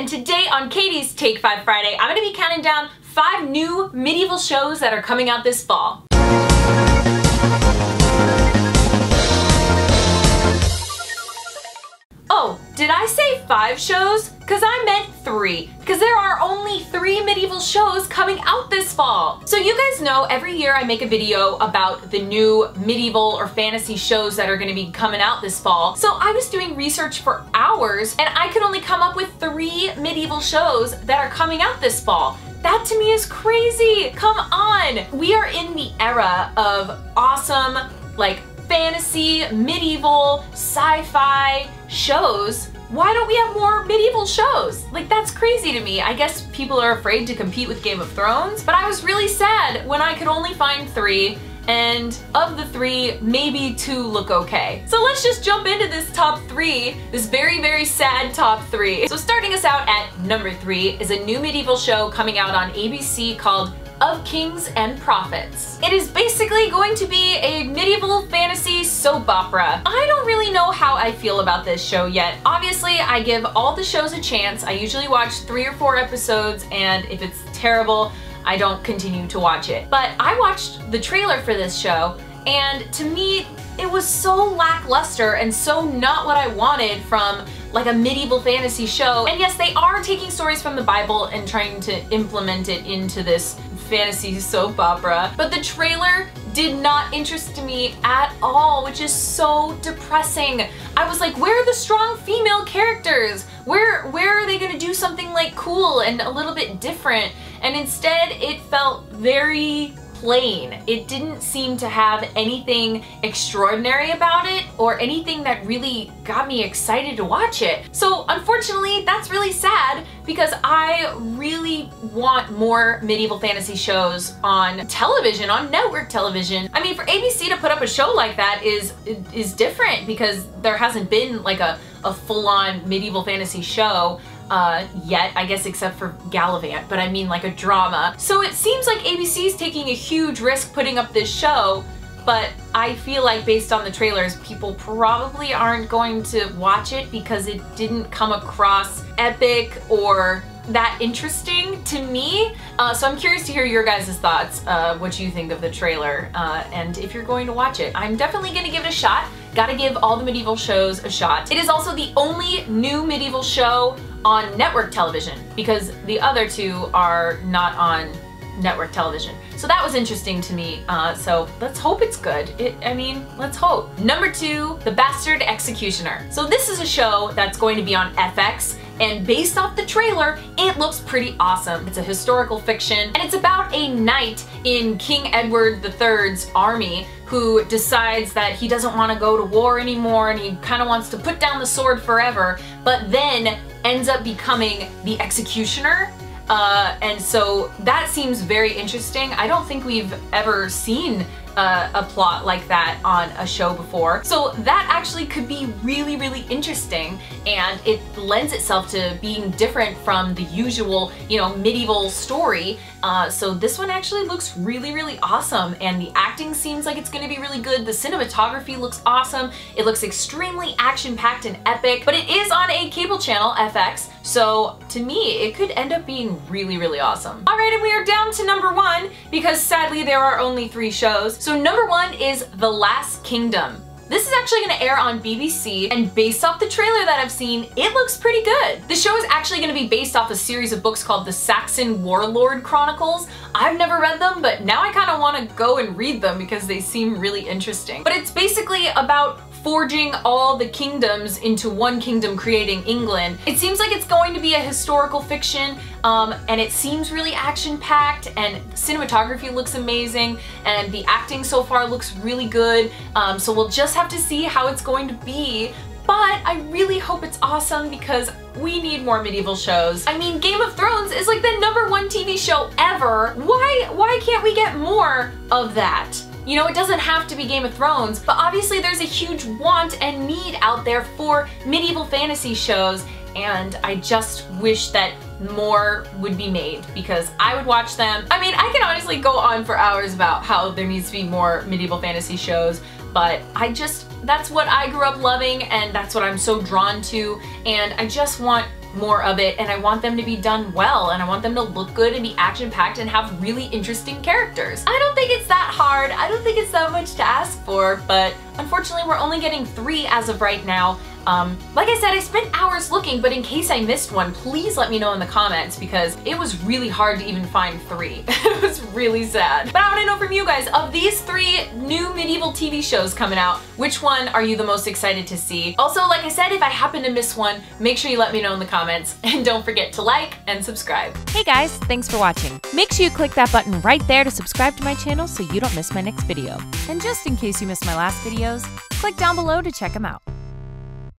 and today on Katie's Take 5 Friday, I'm going to be counting down 5 new medieval shows that are coming out this fall. Oh, did I say 5 shows? Because I meant 3, because there are only 3 medieval shows coming out this fall. So you guys know every year I make a video about the new medieval or fantasy shows that are going to be coming out this fall. So I was doing research for hours and I could only come up with 3 medieval shows that are coming out this fall. That to me is crazy. Come on. We are in the era of awesome, like, fantasy, medieval, sci-fi shows. Why don't we have more medieval shows? Like, that's crazy to me. I guess people are afraid to compete with Game of Thrones, but I was really sad when I could only find 3, and of the 3, maybe 2 look okay. So let's just jump into this top 3, this very, very sad top 3. So starting us out at number 3 is a new medieval show coming out on ABC called Of Kings and Prophets. It is basically going to be a medieval fantasy soap opera. I don't really know how I feel about this show yet. Obviously, I give all the shows a chance. I usually watch 3 or 4 episodes, and if it's terrible, I don't continue to watch it. But I watched the trailer for this show, and to me, it was so lackluster and so not what I wanted from like a medieval fantasy show. And yes, they are taking stories from the Bible and trying to implement it into this fantasy soap opera, but the trailer did not interest me at all, which is so depressing. I was like, where are the strong female characters? Where are they gonna do something like cool and a little bit different? And instead it felt very plain. It didn't seem to have anything extraordinary about it or anything that really got me excited to watch it. So unfortunately, that's really sad because I really want more medieval fantasy shows on television, on network television. I mean, for ABC to put up a show like that is different because there hasn't been like a full-on medieval fantasy show yet, I guess, except for Gallivant, but I mean like a drama. So it seems like ABC's taking a huge risk putting up this show, but I feel like based on the trailers, people probably aren't going to watch it because it didn't come across epic or that interesting to me. So I'm curious to hear your guys' thoughts, what you think of the trailer, and if you're going to watch it. I'm definitely gonna give it a shot. Gotta give all the medieval shows a shot. It is also the only new medieval show on network television because the other 2 are not on network television. So that was interesting to me. So let's hope it's good. I mean, let's hope. Number 2, The Bastard Executioner. So this is a show that's going to be on FX, and based off the trailer, it looks pretty awesome. It's a historical fiction, and it's about a knight in King Edward III's army who decides that he doesn't want to go to war anymore and he kind of wants to put down the sword forever, but then ends up becoming the executioner. And so that seems very interesting. I don't think we've ever seen a plot like that on a show before. So that actually could be really, really interesting, and it lends itself to being different from the usual, you know, medieval story. So this one actually looks really, really awesome, and the acting seems like it's gonna be really good. The cinematography looks awesome. It looks extremely action-packed and epic, but it is on a cable channel, FX, so to me, it could end up being really, really awesome. All right, and we are down to number 1 because sadly there are only 3 shows. So number 1 is The Last Kingdom. This is actually going to air on BBC, and based off the trailer that I've seen, it looks pretty good. The show is actually going to be based off a series of books called The Saxon Warlord Chronicles. I've never read them, but now I kind of want to go and read them because they seem really interesting. But it's basically about forging all the kingdoms into one kingdom, creating England. It seems like it's going to be a historical fiction, and it seems really action-packed, and cinematography looks amazing, and the acting so far looks really good, so we'll just have to see how it's going to be. But I really hope it's awesome because we need more medieval shows. I mean, Game of Thrones is like the #1 TV show ever. Why can't we get more of that? You know, it doesn't have to be Game of Thrones, but obviously there's a huge want and need out there for medieval fantasy shows, and I just wish that more would be made because I would watch them. I mean, I can honestly go on for hours about how there needs to be more medieval fantasy shows, but that's what I grew up loving, and that's what I'm so drawn to, and I just want more of it, and I want them to be done well, and I want them to look good and be action-packed and have really interesting characters. I don't think it's that hard. I don't think it's that much to ask for, but unfortunately we're only getting 3 as of right now. Like I said, I spent hours looking, but in case I missed one, please let me know in the comments because it was really hard to even find 3. It was really sad. But I want to know from you guys, of these 3 new medieval TV shows coming out, which one are you the most excited to see? Also, like I said, if I happen to miss one, make sure you let me know in the comments, and don't forget to like and subscribe. Hey guys, thanks for watching. Make sure you click that button right there to subscribe to my channel so you don't miss my next video. And just in case you missed my last videos, click down below to check them out.